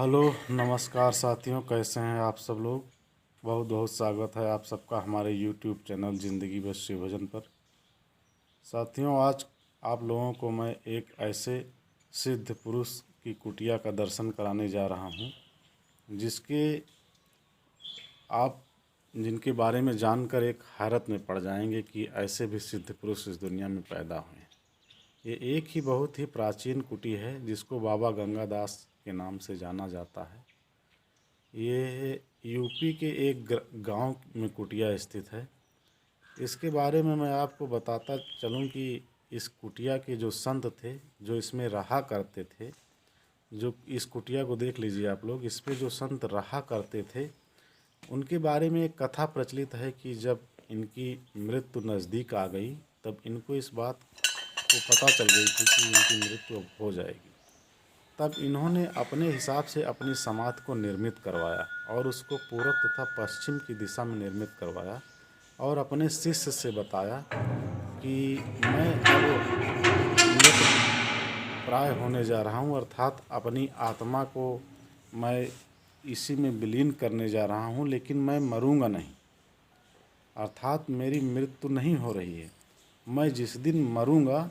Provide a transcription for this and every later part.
Hello नमस्कार साथियों, कैसे हैं आप सब लोग। बहुत बहुत स्वागत है आप सबका हमारे यूट्यूब चैनल ज़िंदगी बस शिव भजन पर। साथियों, आज आप लोगों को मैं एक ऐसे सिद्ध पुरुष की कुटिया का दर्शन कराने जा रहा हूं, जिनके बारे में जानकर एक हैरत में पड़ जाएंगे कि ऐसे भी सिद्ध पुरुष इस दुनिया में पैदा हुए हैं। ये एक ही बहुत ही प्राचीन कुटी है जिसको बाबा गंगादास के नाम से जाना जाता है। ये यूपी के एक गांव में कुटिया स्थित है। इसके बारे में मैं आपको बताता चलूं कि इस कुटिया के जो संत थे, जो इसमें रहा करते थे, जो इस कुटिया को देख लीजिए आप लोग, इस पे जो संत रहा करते थे, उनके बारे में एक कथा प्रचलित है कि जब इनकी मृत्यु नज़दीक आ गई तब इनको इस बात को पता चल गई थी कि इनकी मृत्यु अब हो जाएगी। तब इन्होंने अपने हिसाब से अपनी समाधि को निर्मित करवाया और उसको पूरब तथा पश्चिम की दिशा में निर्मित करवाया और अपने शिष्य से बताया कि मैं अब मृत प्राय होने जा रहा हूँ, अर्थात अपनी आत्मा को मैं इसी में विलीन करने जा रहा हूँ, लेकिन मैं मरूंगा नहीं, अर्थात मेरी मृत्यु नहीं हो रही है। मैं जिस दिन मरूंगा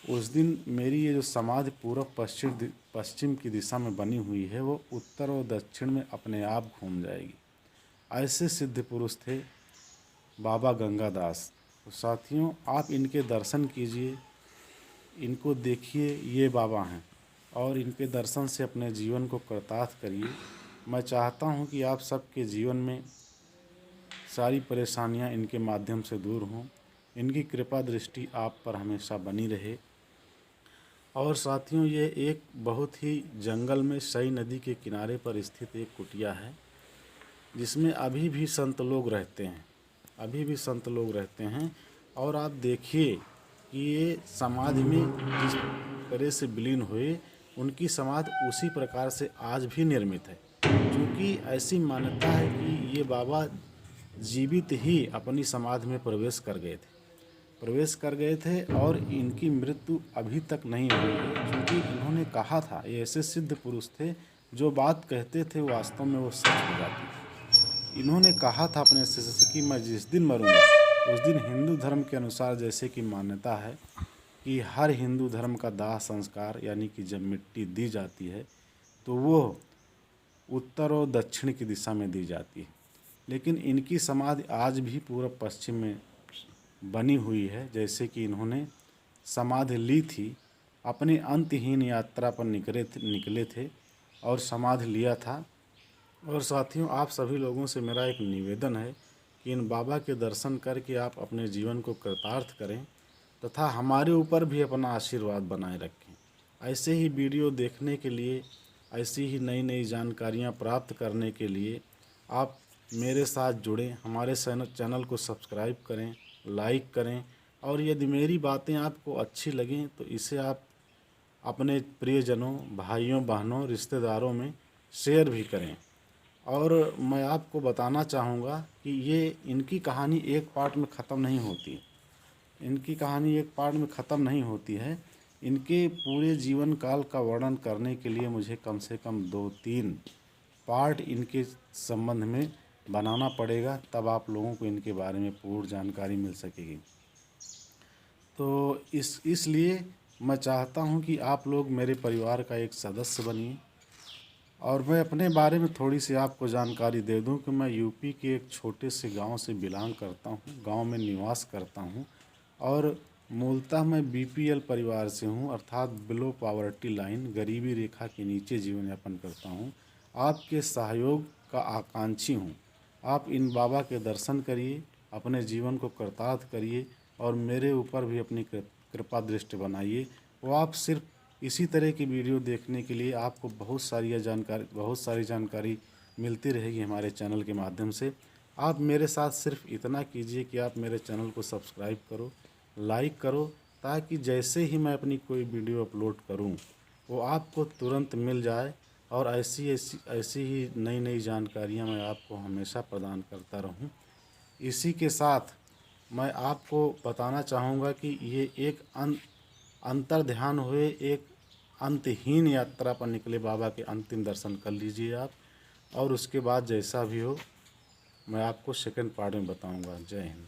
उस दिन मेरी ये जो समाधि पूर्व पश्चिम की दिशा में बनी हुई है वो उत्तर और दक्षिण में अपने आप घूम जाएगी। ऐसे सिद्ध पुरुष थे बाबा गंगादास। तो साथियों, आप इनके दर्शन कीजिए, इनको देखिए, ये बाबा हैं और इनके दर्शन से अपने जीवन को कृतार्थ करिए। मैं चाहता हूँ कि आप सबके जीवन में सारी परेशानियाँ इनके माध्यम से दूर हों, इनकी कृपा दृष्टि आप पर हमेशा बनी रहे। और साथियों, ये एक बहुत ही जंगल में सई नदी के किनारे पर स्थित एक कुटिया है जिसमें अभी भी संत लोग रहते हैं, अभी भी संत लोग रहते हैं। और आप देखिए कि ये समाधि में जिस तरह से विलीन हुए, उनकी समाधि उसी प्रकार से आज भी निर्मित है, क्योंकि ऐसी मान्यता है कि ये बाबा जीवित ही अपनी समाधि में प्रवेश कर गए थे और इनकी मृत्यु अभी तक नहीं हुई है, क्योंकि इन्होंने कहा था, ये ऐसे सिद्ध पुरुष थे जो बात कहते थे वास्तव में वो सच हो जाती थी। इन्होंने कहा था अपने शिष्य से कि मैं जिस दिन मरूंगा उस दिन हिंदू धर्म के अनुसार, जैसे कि मान्यता है कि हर हिंदू धर्म का दाह संस्कार, यानी कि जब मिट्टी दी जाती है तो वो उत्तर और दक्षिण की दिशा में दी जाती है, लेकिन इनकी समाधि आज भी पूर्व पश्चिम में बनी हुई है। जैसे कि इन्होंने समाधि ली थी, अपनी अंतहीन यात्रा पर निकले थे और समाधि लिया था। और साथियों, आप सभी लोगों से मेरा एक निवेदन है कि इन बाबा के दर्शन करके आप अपने जीवन को कृतार्थ करें तथा हमारे ऊपर भी अपना आशीर्वाद बनाए रखें। ऐसे ही वीडियो देखने के लिए, ऐसी ही नई नई जानकारियाँ प्राप्त करने के लिए आप मेरे साथ जुड़ें, हमारे चैनल को सब्सक्राइब करें, लाइक करें, और यदि मेरी बातें आपको अच्छी लगें तो इसे आप अपने प्रियजनों, भाइयों बहनों, रिश्तेदारों में शेयर भी करें। और मैं आपको बताना चाहूँगा कि ये इनकी कहानी एक पार्ट में ख़त्म नहीं होती, इनकी कहानी एक पार्ट में ख़त्म नहीं होती है। इनके पूरे जीवन काल का वर्णन करने के लिए मुझे कम से कम 2-3 पार्ट इनके संबंध में बनाना पड़ेगा, तब आप लोगों को इनके बारे में पूर्ण जानकारी मिल सकेगी। तो इसलिए मैं चाहता हूं कि आप लोग मेरे परिवार का एक सदस्य बनिए। और मैं अपने बारे में थोड़ी सी आपको जानकारी दे दूं कि मैं यूपी के एक छोटे से गांव से बिलोंग करता हूं, गांव में निवास करता हूं और मूलतः मैं बीपीएल परिवार से हूं, अर्थात बिलो पॉवर्टी लाइन, गरीबी रेखा के नीचे जीवन यापन करता हूं। आपके सहयोग का आकांक्षी हूं। आप इन बाबा के दर्शन करिए, अपने जीवन को कृतार्थ करिए और मेरे ऊपर भी अपनी कृपा दृष्टि बनाइए। वो आप सिर्फ इसी तरह की वीडियो देखने के लिए आपको बहुत सारी जानकारी मिलती रहेगी हमारे चैनल के माध्यम से। आप मेरे साथ सिर्फ इतना कीजिए कि आप मेरे चैनल को सब्सक्राइब करो, लाइक करो, ताकि जैसे ही मैं अपनी कोई वीडियो अपलोड करूं वो आपको तुरंत मिल जाए। और ऐसी ही नई नई जानकारियां मैं आपको हमेशा प्रदान करता रहूं। इसी के साथ मैं आपको बताना चाहूँगा कि ये एक अंतर ध्यान हुए एक अंतहीन यात्रा पर निकले बाबा के अंतिम दर्शन कर लीजिए आप। और उसके बाद जैसा भी हो मैं आपको सेकंड पार्ट में बताऊंगा। जय हिंद।